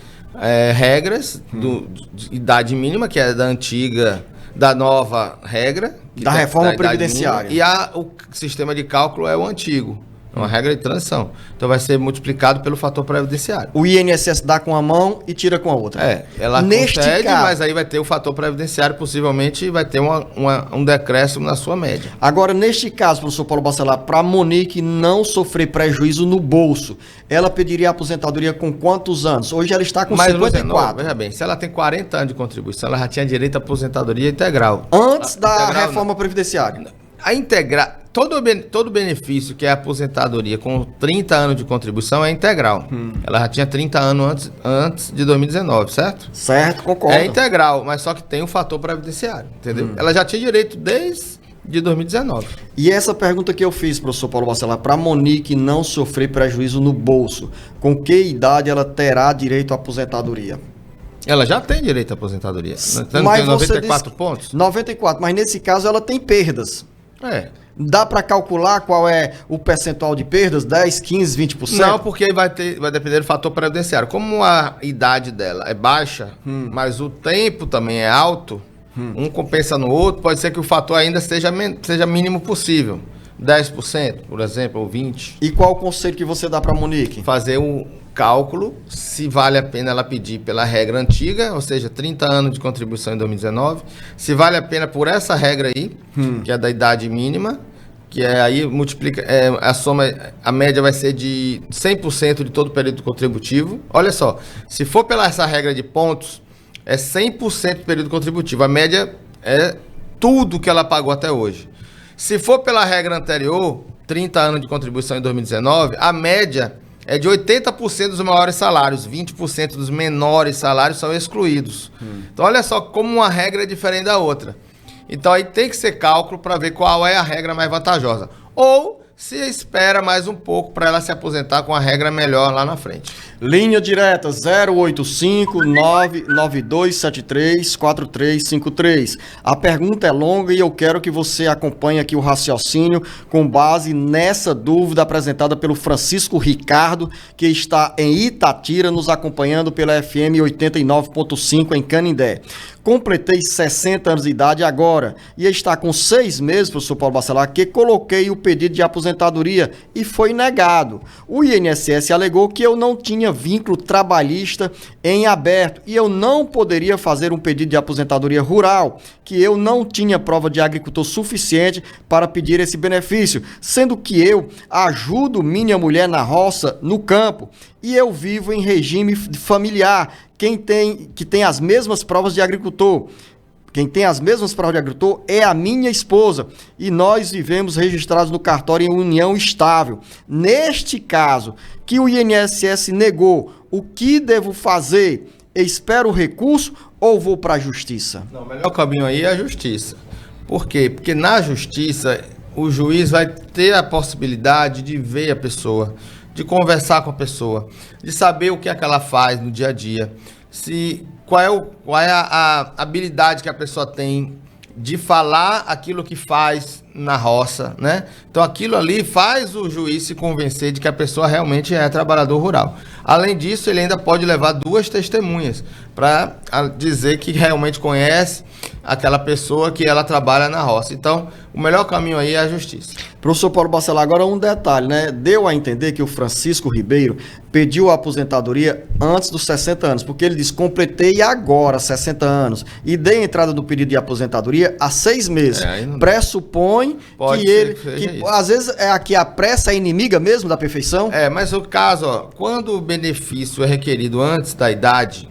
E: regras de idade mínima, que é da nova regra.
C: Da reforma previdenciária.
E: Mínima, e o sistema de cálculo é o antigo. É uma regra de transição. Então vai ser multiplicado pelo fator previdenciário.
C: O INSS dá com a mão e tira com a outra.
E: Ela concede, mas aí vai ter o fator previdenciário, possivelmente vai ter um decréscimo na sua média.
C: Agora, neste caso, professor Paulo Bacelar, para a Monique não sofrer prejuízo no bolso, ela pediria aposentadoria com quantos anos? Hoje ela está com 54.
E: Veja bem, se ela tem 40 anos de contribuição, ela já tinha direito à aposentadoria integral.
C: Antes da reforma previdenciária.
E: A integral, todo benefício que é a aposentadoria com 30 anos de contribuição é integral. Ela já tinha 30 anos antes de 2019, certo?
C: Certo, concordo.
E: É integral, mas só que tem o fator previdenciário, entendeu? Ela já tinha direito desde de 2019.
C: E essa pergunta que eu fiz, professor Paulo Bacelar, para Monique não sofrer prejuízo no bolso, com que idade ela terá direito à aposentadoria?
E: Ela já tem direito à aposentadoria. Não
C: Mas
E: tem
C: você
E: 94
C: disse-
E: pontos?
C: 94, mas nesse caso ela tem perdas.
E: É.
C: Dá para calcular qual é o percentual de perdas? 10, 15, 20%?
E: Não, porque vai depender do fator previdenciário. Como a idade dela é baixa, mas o tempo também é alto, um compensa no outro, pode ser que o fator ainda seja mínimo possível. 10%, por exemplo, ou 20%.
C: E qual o conselho que você dá para Monique?
E: Fazer o cálculo, se vale a pena ela pedir pela regra antiga, ou seja, 30 anos de contribuição em 2019, se vale a pena por essa regra aí, que é da idade mínima, que é aí multiplica, a soma, a média vai ser de 100% de todo o período contributivo. Olha só, se for pela essa regra de pontos, é 100% do período contributivo, a média é tudo que ela pagou até hoje. Se for pela regra anterior, 30 anos de contribuição em 2019, a média é de 80% dos maiores salários, 20% dos menores salários são excluídos. Então, olha só como uma regra é diferente da outra. Então, aí tem que ser cálculo para ver qual é a regra mais vantajosa. Ou se espera mais um pouco para ela se aposentar com a regra melhor lá na frente.
C: Linha direta 085-99273-4353. A pergunta é longa e eu quero que você acompanhe aqui o raciocínio com base nessa dúvida apresentada pelo Francisco Ricardo, que está em Itatira, nos acompanhando pela FM 89.5 em Canindé. Completei 60 anos de idade agora e está com 6 meses, professor Paulo Bacelar, que coloquei o pedido de aposentadoria e foi negado. O INSS alegou que eu não tinha vínculo trabalhista em aberto e eu não poderia fazer um pedido de aposentadoria rural, que eu não tinha prova de agricultor suficiente para pedir esse benefício, sendo que eu ajudo minha mulher na roça, no campo, e eu vivo em regime familiar, que tem as mesmas provas de agricultor. Quem tem as mesmas provas de agricultor é a minha esposa e nós vivemos registrados no cartório em união estável. Neste caso, que o INSS negou, o que devo fazer? Espero o recurso ou vou para a justiça?
E: Não, o melhor caminho aí é a justiça. Por quê? Porque na justiça o juiz vai ter a possibilidade de ver a pessoa, de conversar com a pessoa, de saber o que é que ela faz no dia a dia, qual é a habilidade que a pessoa tem de falar aquilo que faz na roça, né? Então aquilo ali faz o juiz se convencer de que a pessoa realmente é trabalhador rural. Além disso, ele ainda pode levar 2 testemunhas para dizer que realmente conhece aquela pessoa que ela trabalha na roça. Então, o melhor caminho aí é a justiça.
C: Professor Paulo Bacelar, agora um detalhe, né? Deu a entender que o Francisco Ribeiro pediu a aposentadoria antes dos 60 anos, porque ele disse, completei agora 60 anos e dei a entrada do pedido de aposentadoria há 6 meses. Pressupõe
E: Pode
C: que
E: ser
C: ele,
E: que seja isso.
C: às vezes é aqui a pressa é inimiga mesmo da perfeição?
E: Mas o caso, ó, quando o benefício é requerido antes da idade,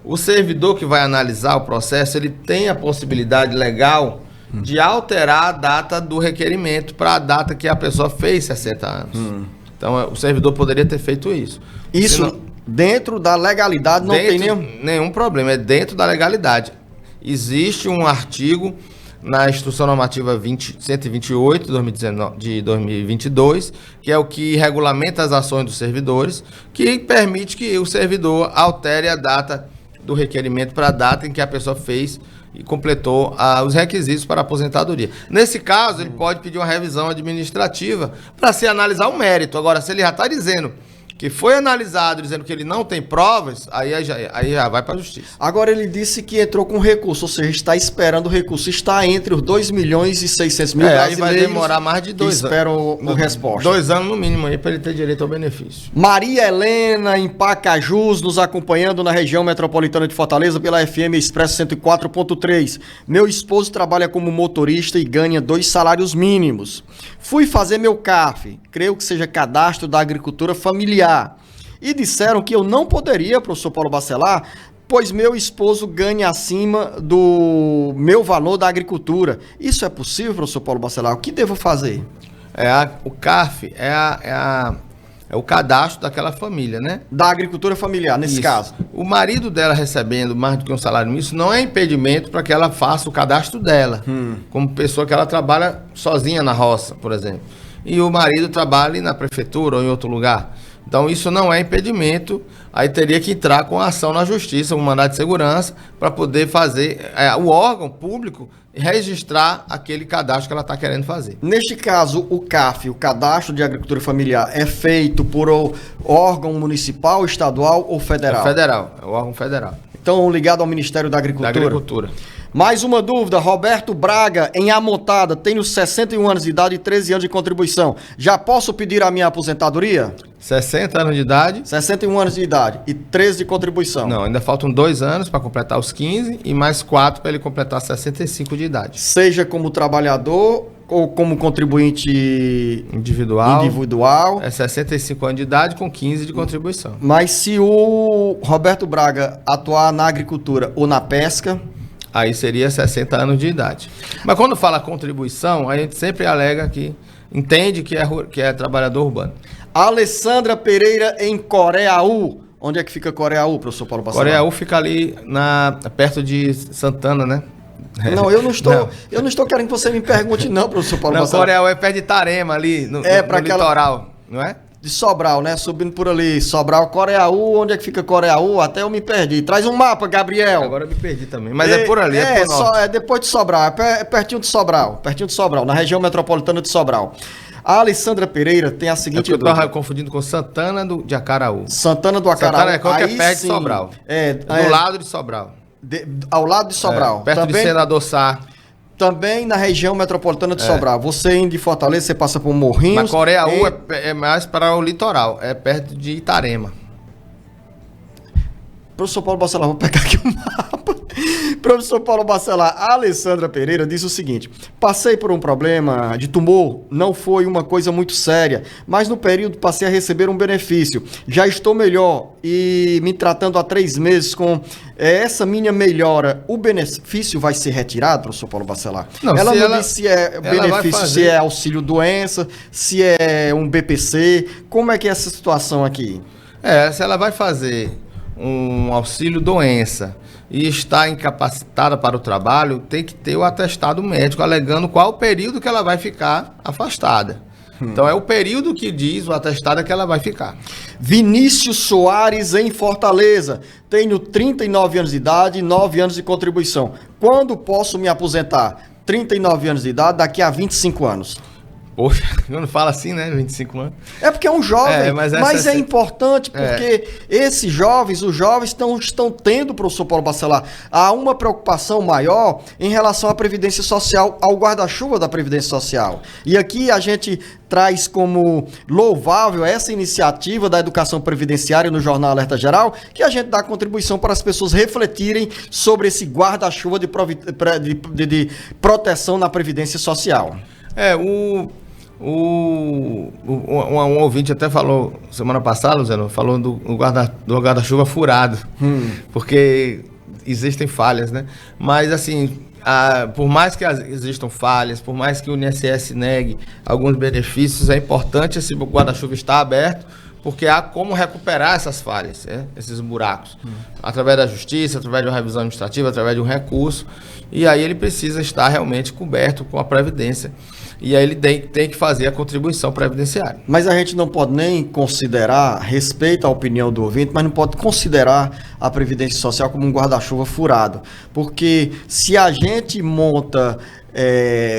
E: o servidor que vai analisar o processo, ele tem a possibilidade legal de alterar a data do requerimento para a data que a pessoa fez 60 anos. Então, o servidor poderia ter feito isso.
C: Isso
E: Senão,
C: dentro da legalidade não tem
E: nenhum problema, é dentro da legalidade. Existe um artigo na Instrução Normativa 128 de 2022, que é o que regulamenta as ações dos servidores, que permite que o servidor altere a data do requerimento para a data em que a pessoa fez e completou os requisitos para a aposentadoria. Nesse caso, ele pode pedir uma revisão administrativa para se analisar o mérito. Agora, se ele já está dizendo que foi analisado, dizendo que ele não tem provas, aí já vai para a justiça.
C: Agora ele disse que entrou com recurso, ou seja, está esperando o recurso. Está entre os 2.600.000
E: aí vai demorar mais de 2 anos.
C: Esperam a resposta.
E: 2 anos no mínimo aí para ele ter direito ao benefício.
C: Maria Helena, em Pacajus, nos acompanhando na região metropolitana de Fortaleza pela FM Expresso 104.3. Meu esposo trabalha como motorista e ganha 2 salários mínimos. Fui fazer meu CAF, creio que seja cadastro da agricultura familiar. E disseram que eu não poderia, professor Paulo Bacelar, pois meu esposo ganha acima do meu valor da agricultura. Isso é possível, professor Paulo Bacelar? O que devo fazer?
E: O CAF é a É o cadastro daquela família, né?
C: Da agricultura familiar, nesse
E: Isso.
C: caso.
E: O marido dela recebendo mais do que um salário mínimo, isso não é impedimento para que ela faça o cadastro dela, como pessoa que ela trabalha sozinha na roça, por exemplo. E o marido trabalha na prefeitura ou em outro lugar. Então isso não é impedimento, aí teria que entrar com a ação na justiça, um mandado de segurança, para poder fazer o órgão público registrar aquele cadastro que ela está querendo fazer.
C: Neste caso, o CAF, o Cadastro de Agricultura Familiar, é feito por órgão municipal, estadual ou federal?
E: É federal, é o órgão federal.
C: Então, ligado ao Ministério da
E: Da
C: Agricultura.
E: agricultura.
C: Mais uma dúvida, Roberto Braga, em Amontada, tenho 61 anos de idade e 13 anos de contribuição. Já posso pedir a minha aposentadoria?
E: 60 anos de idade.
C: 61 anos de idade e 13 de contribuição.
E: Não, ainda faltam 2 anos para completar os 15 e mais 4 para ele completar 65 de idade.
C: Seja como trabalhador ou como contribuinte individual.
E: É 65 anos de idade com 15 de contribuição.
C: Mas se o Roberto Braga atuar na agricultura ou na pesca...
E: Aí seria 60 anos de idade. Mas quando fala contribuição, a gente sempre alega que entende que é trabalhador urbano.
C: Alessandra Pereira em Coreaú. Onde é que fica Coreaú, professor Paulo Bacelar?
E: Coreaú fica ali perto de Santana, né?
C: Não, eu não estou querendo que você me pergunte não, professor Paulo
E: Não,
C: Bacelar.
E: Coreaú é perto de Itarema ali, no litoral, não é?
C: De Sobral, né? Subindo por ali. Sobral, Coreaú. Onde é que fica Coreaú? Até eu me perdi. Traz um mapa, Gabriel.
E: Agora eu me perdi também. Mas é por ali, é por norte.
C: É depois de Sobral. É pertinho de Sobral. Pertinho de Sobral, na região metropolitana de Sobral. A Alessandra Pereira tem a seguinte
E: eu
C: dúvida.
E: tava confundindo com Santana de Acaraú.
C: Santana do Acaraú.
E: Santana é qualquer
C: Aí
E: perto
C: sim,
E: de Sobral. Do lado de Sobral.
C: Ao lado de Sobral.
E: Perto
C: também,
E: de Senador Sá.
C: Também na região metropolitana de Sobral. Você indo de Fortaleza, você passa por Morrinhos.
E: Mas Coreaú é mais para o litoral. É perto de Itarema.
C: Professor Paulo Bacelar, vou pegar aqui o mapa. Professor Paulo Bacelar, a Alessandra Pereira diz o seguinte: passei por um problema de tumor, não foi uma coisa muito séria, mas no período passei a receber um benefício. Já estou melhor e me tratando há 3 meses com essa minha melhora. O benefício vai ser retirado, professor Paulo Bacelar?
E: Não,
C: ela não
E: ela,
C: disse se é benefício, se é auxílio doença, se é um BPC. Como é que é essa situação aqui?
E: Se ela vai fazer um auxílio doença e está incapacitada para o trabalho, tem que ter o atestado médico alegando qual o período que ela vai ficar afastada. Então é o período que diz o atestado que ela vai ficar.
C: Vinícius Soares em Fortaleza. Tenho 39 anos de idade e 9 anos de contribuição. Quando posso me aposentar? 39 anos de idade, daqui a 25 anos.
E: Poxa, quando fala assim, né? 25 anos.
C: É porque é um jovem, mas é importante porque os jovens estão tendo, professor Paulo Bacelar, há uma preocupação maior em relação à Previdência Social, ao guarda-chuva da Previdência Social. E aqui a gente traz como louvável essa iniciativa da educação previdenciária no Jornal Alerta Geral, que a gente dá contribuição para as pessoas refletirem sobre esse guarda-chuva de proteção na Previdência Social.
E: Um ouvinte até falou semana passada, Luciano, falou do guarda-chuva furado, porque existem falhas, né? Mas assim, por mais que existam falhas, por mais que o INSS negue alguns benefícios, é importante esse guarda-chuva estar aberto, porque há como recuperar essas falhas, esses buracos, através da justiça, através de uma revisão administrativa, através de um recurso, e aí ele precisa estar realmente coberto com a Previdência. E aí ele tem que fazer a contribuição previdenciária.
C: Mas a gente não pode nem considerar, respeito à opinião do ouvinte, mas não pode considerar a Previdência Social como um guarda-chuva furado. Porque se a gente monta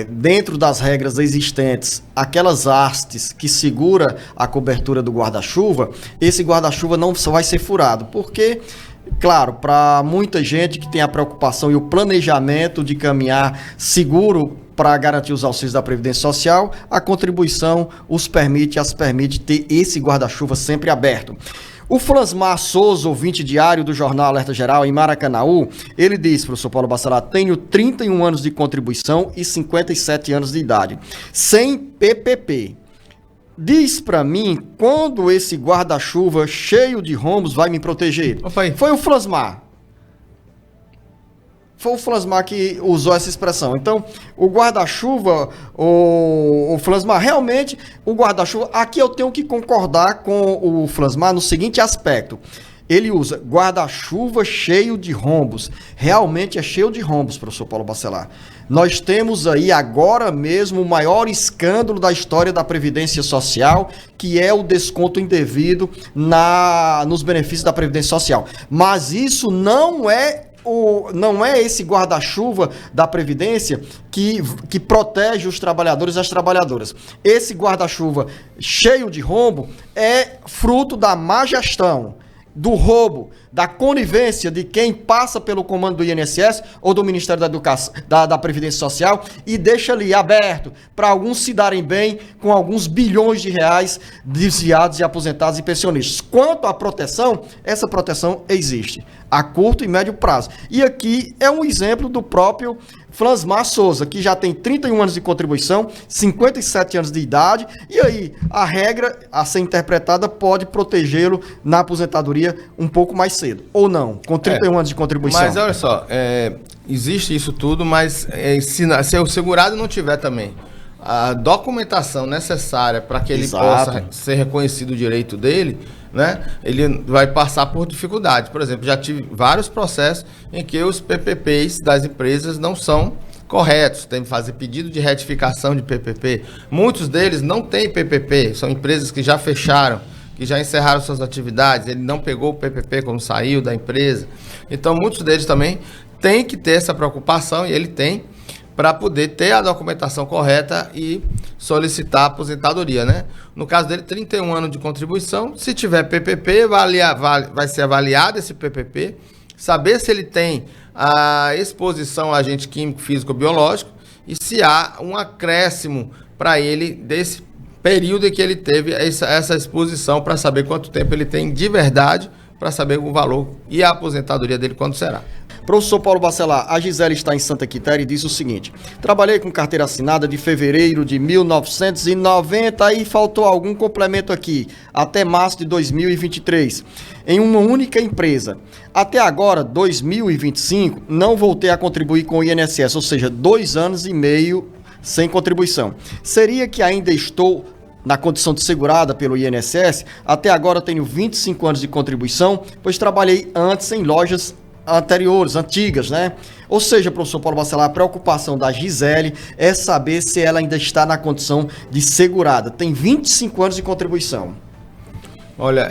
C: dentro das regras existentes aquelas hastes que segura a cobertura do guarda-chuva, esse guarda-chuva não vai ser furado. Porque... claro, para muita gente que tem a preocupação e o planejamento de caminhar seguro para garantir os auxílios da Previdência Social, a contribuição as permite ter esse guarda-chuva sempre aberto. O Flansmar Souza, ouvinte diário do Jornal Alerta Geral em Maracanaú, ele diz, professor Paulo Bacelar, tenho 31 anos de contribuição e 57 anos de idade, sem PPP. Diz pra mim quando esse guarda-chuva cheio de rombos vai me proteger.
E: Opa aí.
C: Foi o Flansmar. foi o Flansmar que usou essa expressão. Então, o guarda-chuva, o Flansmar, realmente, o guarda-chuva, aqui eu tenho que concordar com o Flansmar no seguinte aspecto. Ele usa guarda-chuva cheio de rombos. Realmente é cheio de rombos, professor Paulo Bacelar. Nós temos aí agora mesmo o maior escândalo da história da Previdência Social, que é o desconto indevido nos benefícios da Previdência Social. Mas isso não é esse guarda-chuva da Previdência que protege os trabalhadores e as trabalhadoras. Esse guarda-chuva cheio de rombo é fruto da má gestão, do roubo, da conivência de quem passa pelo comando do INSS ou do Ministério da Educação, da Previdência Social, e deixa ali aberto para alguns se darem bem com alguns bilhões de reais desviados de aposentados e pensionistas. Quanto à proteção, essa proteção existe a curto e médio prazo. E aqui é um exemplo do próprio Flansmar Souza, que já tem 31 anos de contribuição, 57 anos de idade, e aí a regra a ser interpretada pode protegê-lo na aposentadoria um pouco mais cedo, ou não, com 31 anos de contribuição.
E: Mas olha só, existe isso tudo, mas se o segurado não tiver também a documentação necessária para que ele possa ser reconhecido o direito dele, né, ele vai passar por dificuldade. Por exemplo, já tive vários processos em que os PPPs das empresas não são corretos, tem que fazer pedido de retificação de PPP. Muitos deles não têm PPP, são empresas que já fecharam, que já encerraram suas atividades, ele não pegou o PPP quando saiu da empresa. Então, muitos deles também têm que ter essa preocupação, e ele tem, para poder ter a documentação correta e solicitar a aposentadoria, né? No caso dele, 31 anos de contribuição. Se tiver PPP, vai ser avaliado esse PPP, saber se ele tem a exposição a agente químico, físico, biológico, e se há um acréscimo para ele desse período em que ele teve essa exposição, para saber quanto tempo ele tem de verdade, para saber o valor e a aposentadoria dele quando será.
C: Professor Paulo Bacelar, a Gisele está em Santa Quitéria e diz o seguinte: trabalhei com carteira assinada de fevereiro de 1990 e faltou algum complemento aqui, até março de 2023, em uma única empresa. Até agora, 2025, não voltei a contribuir com o INSS, ou seja, 2 anos e meio sem contribuição. Seria que ainda estou na condição de segurada pelo INSS? Até agora tenho 25 anos de contribuição, pois trabalhei antes em lojas antigas, né? Ou seja, professor Paulo Bacelar, a preocupação da Gisele é saber se ela ainda está na condição de segurada. Tem 25 anos de contribuição.
E: Olha,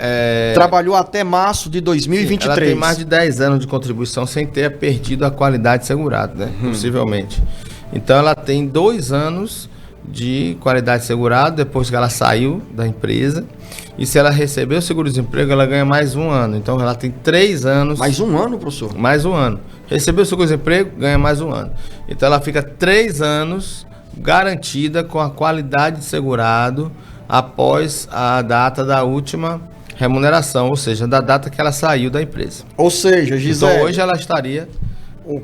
C: trabalhou até março de 2023.
E: Ela tem mais de 10 anos de contribuição sem ter perdido a qualidade de segurado, né? Possivelmente. Então, ela tem 2 anos de qualidade de segurado depois que ela saiu da empresa. E se ela receber o seguro-desemprego, ela ganha mais 1 ano. Então, ela tem 3 anos...
C: Mais 1 ano, professor?
E: Mais 1 ano. Recebeu o seguro-desemprego, ganha mais 1 ano. Então, ela fica 3 anos garantida com a qualidade de segurado após a data da última remuneração, ou seja, da data que ela saiu da empresa.
C: Ou seja, Gisele...
E: Então, hoje ela estaria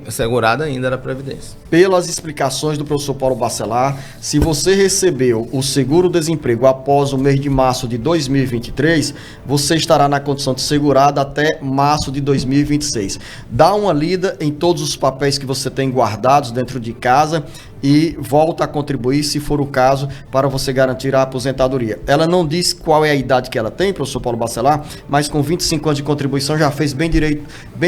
E: segurada ainda na Previdência.
C: Pelas explicações do professor Paulo Bacelar, se você recebeu o seguro-desemprego após o mês de março de 2023, você estará na condição de segurada até março de 2026. Dá uma lida em todos os papéis que você tem guardados dentro de casa e volta a contribuir, se for o caso, para você garantir a aposentadoria. Ela não diz qual é a idade que ela tem, professor Paulo Bacelar, mas com 25 anos de contribuição já fez bem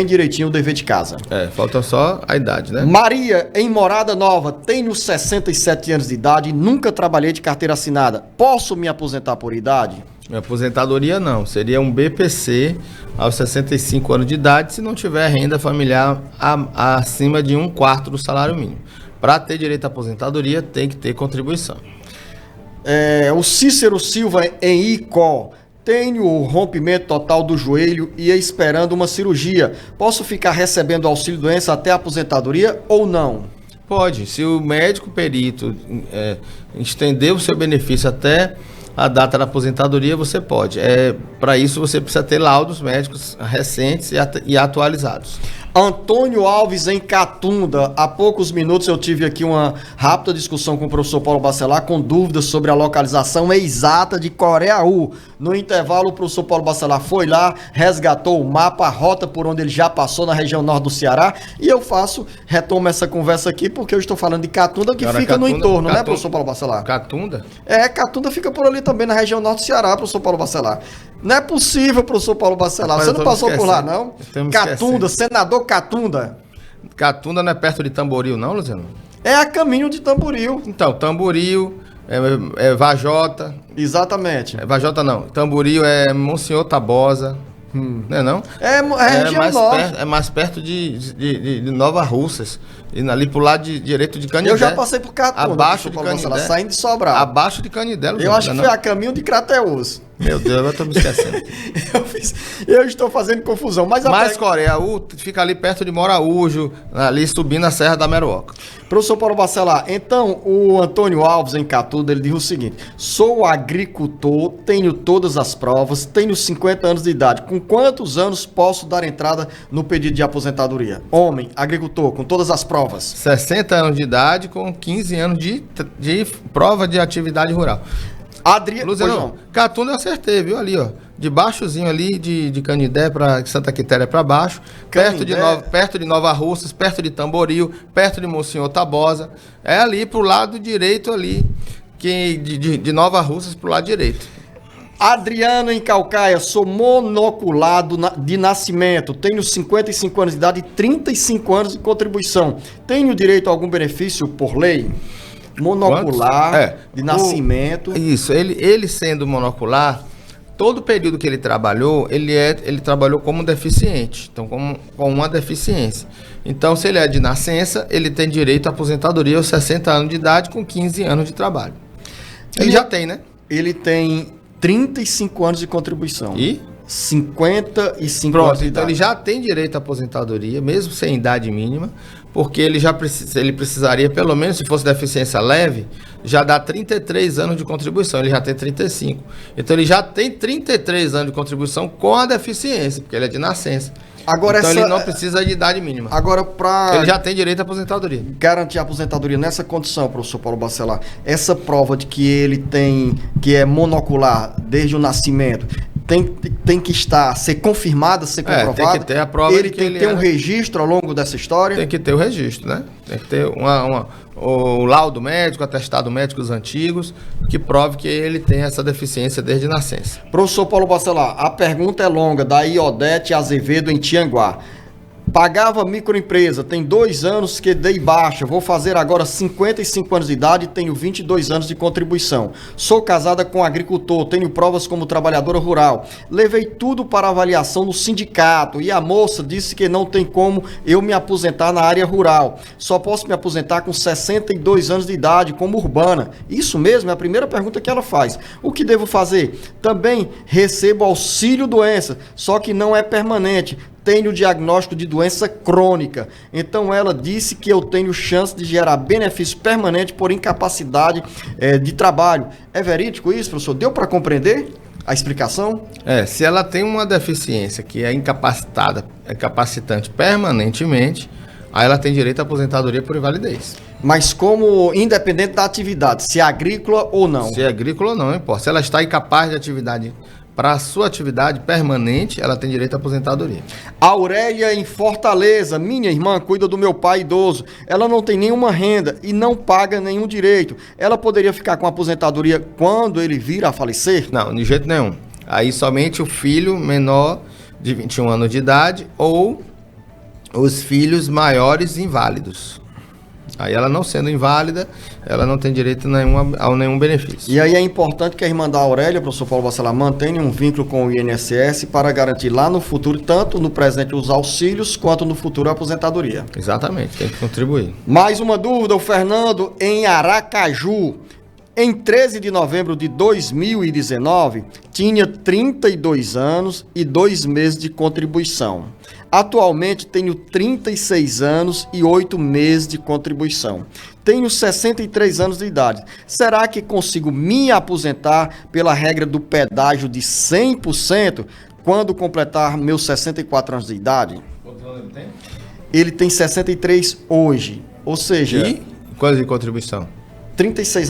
C: direitinho o dever de casa.
E: Falta só a idade, né?
C: Maria, em Morada Nova, tenho 67 anos de idade e nunca trabalhei de carteira assinada. Posso me aposentar por idade?
E: Minha aposentadoria não, seria um BPC aos 65 anos de idade, se não tiver renda familiar acima de 1/4 do salário mínimo. Para ter direito à aposentadoria, tem que ter contribuição.
C: O Cícero Silva, em Icó: tenho o rompimento total do joelho e esperando uma cirurgia. Posso ficar recebendo auxílio-doença até a aposentadoria ou não?
E: Pode. Se o médico perito estender o seu benefício até a data da aposentadoria, você pode. Para isso, você precisa ter laudos médicos recentes e atualizados.
C: Antônio Alves em Catunda. Há poucos minutos eu tive aqui uma rápida discussão com o professor Paulo Bacelar com dúvidas sobre a localização exata de Coreaú. No intervalo, o professor Paulo Bacelar foi lá, resgatou o mapa, a rota por onde ele já passou na região norte do Ceará, e eu retomo essa conversa aqui porque eu estou falando de Catunda, que fica no entorno, né, professor Paulo Bacelar?
E: Catunda?
C: Catunda fica por ali também na região norte do Ceará, professor Paulo Bacelar. Não é possível, professor Paulo Bacelar.
E: Rapaz,
C: você não passou por lá, não? Catunda, senador Catunda.
E: Catunda não é perto de Tamboril, não, Luciano?
C: É a caminho de Tamboril.
E: Então, Tamboril, Vajota.
C: Exatamente.
E: Vajota não. Tamboril é Monsenhor Tabosa. Não é não?
C: É região norte.
E: É mais perto de Nova Russas. E ali pro lado direito de Canidé.
C: Eu já passei por Catunda.
E: Abaixo de
C: Canidé.
E: Canidé.
C: Saindo de Sobral.
E: Abaixo de Canidé.
C: Eu acho que foi a caminho de Crateús.
E: Meu Deus, eu tô me esquecendo.
C: Eu estou fazendo confusão. Mas
E: Coreaú fica ali perto de Moraújo, ali subindo a Serra da Meruoca.
C: Professor Paulo Bacelar, então o Antônio Alves em Catunda, ele diz o seguinte: sou agricultor, tenho todas as provas, tenho 50 anos de idade. Com quantos anos posso dar entrada no pedido de aposentadoria? Homem, agricultor, com todas as provas.
E: 60 anos de idade com 15 anos de prova de atividade rural. Luciano, Catunda eu acertei, viu? Ali, ó. De baixozinho ali, de Canidé para Santa Quitéria para baixo. Perto de Nova Russas, perto de Tamboril, perto de Monsenhor Tabosa. É ali pro lado direito ali, de Nova Russas pro lado direito.
C: Adriano em Calcaia, sou monoculado de nascimento, tenho 55 anos de idade e 35 anos de contribuição. Tenho direito a algum benefício por lei? Monocular, de nascimento.
E: Isso, ele sendo monocular, todo o período que ele trabalhou, ele trabalhou como deficiente, então com uma deficiência. Então, se ele é de nascença, ele tem direito à aposentadoria aos 60 anos de idade com 15 anos de trabalho. Ele já tem, né?
C: Ele tem 35 anos de contribuição.
E: E?
C: 55
E: Pronto,
C: anos de
E: então
C: idade.
E: ele já tem direito à aposentadoria, mesmo sem idade mínima, porque ele precisaria, pelo menos se fosse deficiência leve, já dá 33 anos de contribuição, ele já tem 35. Então ele já tem 33 anos de contribuição com a deficiência, porque ele é de nascença.
C: Agora,
E: então ele não precisa de idade mínima.
C: Agora, para
E: ele já tem direito à aposentadoria.
C: Garantir a aposentadoria nessa condição, professor Paulo Bacelar, essa prova de que ele que é monocular desde o nascimento, tem que ser confirmada, ser comprovada.
E: Tem que ter a prova
C: ele tem que ter um registro ao longo dessa história.
E: Tem que ter o registro, né? Tem que ter o laudo médico, atestado médicos antigos, que prove que ele tem essa deficiência desde nascença.
C: Professor Paulo Bacelar, a pergunta é longa, da Iodete Azevedo em Tianguá. Pagava microempresa, tem 2 anos que dei baixa, vou fazer agora 55 anos de idade e tenho 22 anos de contribuição. Sou casada com agricultor, tenho provas como trabalhadora rural. Levei tudo para avaliação no sindicato e a moça disse que não tem como eu me aposentar na área rural. Só posso me aposentar com 62 anos de idade como urbana. Isso mesmo, é a primeira pergunta que ela faz. O que devo fazer? Também recebo auxílio doença, só que não é permanente. Tenho diagnóstico de doença crônica. Então ela disse que eu tenho chance de gerar benefício permanente por incapacidade de trabalho. É verídico isso, professor? Deu para compreender a explicação?
E: Se ela tem uma deficiência que é incapacitante permanentemente, aí ela tem direito à aposentadoria por invalidez.
C: Mas como independente da atividade, se é agrícola ou não?
E: Se é agrícola ou não importa. Se ela está incapaz de atividade para a sua atividade permanente, ela tem direito à aposentadoria.
C: Aurélia em Fortaleza, minha irmã cuida do meu pai idoso. Ela não tem nenhuma renda e não paga nenhum direito. Ela poderia ficar com a aposentadoria quando ele vir a falecer?
E: Não, de jeito nenhum. Aí somente o filho menor de 21 anos de idade ou os filhos maiores inválidos. Aí ela não sendo inválida, ela não tem direito a nenhum benefício.
C: E aí é importante que a irmã da Aurélia, professor Paulo Bacelar, mantenha um vínculo com o INSS para garantir lá no futuro, tanto no presente os auxílios, quanto no futuro a aposentadoria.
E: Exatamente, tem que contribuir.
C: Mais uma dúvida, o Fernando em Aracaju. Em 13 de novembro de 2019, tinha 32 anos e 2 meses de contribuição. Atualmente tenho 36 anos e 8 meses de contribuição. Tenho 63 anos de idade. Será que consigo me aposentar pela regra do pedágio de 100% quando completar meus 64 anos de idade?
E: Quantos anos ele tem?
C: ele tem 63 hoje. Ou seja,
E: E quanto de contribuição?
C: 36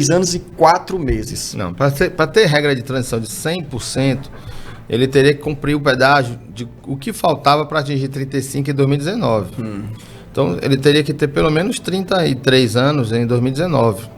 C: anos e 4 meses.
E: Não, para ter regra de transição de 100%, ele teria que cumprir o pedágio de o que faltava para atingir 35 em 2019. Então, ele teria que ter pelo menos 33 anos em 2019,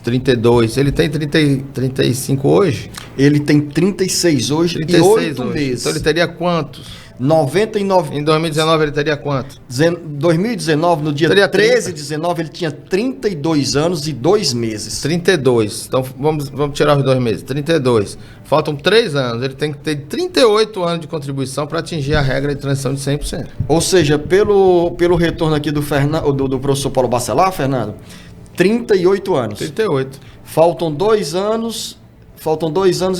E: 32. Ele tem 35 hoje?
C: Ele tem 36 hoje
E: 36
C: e 8
E: hoje.
C: meses.
E: Então, ele teria quantos?
C: 99.
E: Em 2019, ele teria quanto?
C: 2019, no dia
E: Teria
C: 13 de 19, ele tinha 32 anos e 2 meses.
E: 32. Então, vamos tirar os 2 meses. 32. Faltam 3 anos. Ele tem que ter 38 anos de contribuição para atingir a regra de transição de 100%.
C: Ou seja, pelo retorno aqui do professor Paulo Bacelar, Fernando, 38 anos.
E: 38.
C: Faltam 2 anos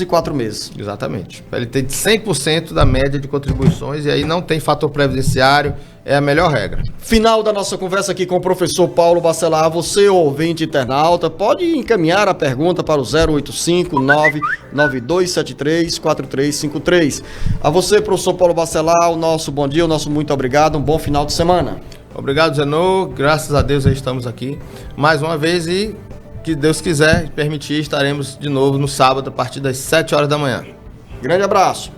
C: e 4 meses.
E: Exatamente. Ele tem 100% da média de contribuições e aí não tem fator previdenciário, é a melhor regra.
C: Final da nossa conversa aqui com o professor Paulo Bacelar. Você, ouvinte internauta, pode encaminhar a pergunta para o 085-99273-4353. A você, professor Paulo Bacelar, o nosso bom dia, o nosso muito obrigado, um bom final de semana.
E: Obrigado, Zenô. Graças a Deus aí estamos aqui mais uma vez e, que Deus quiser e permitir, estaremos de novo no sábado a partir das 7 horas da manhã.
C: Grande abraço.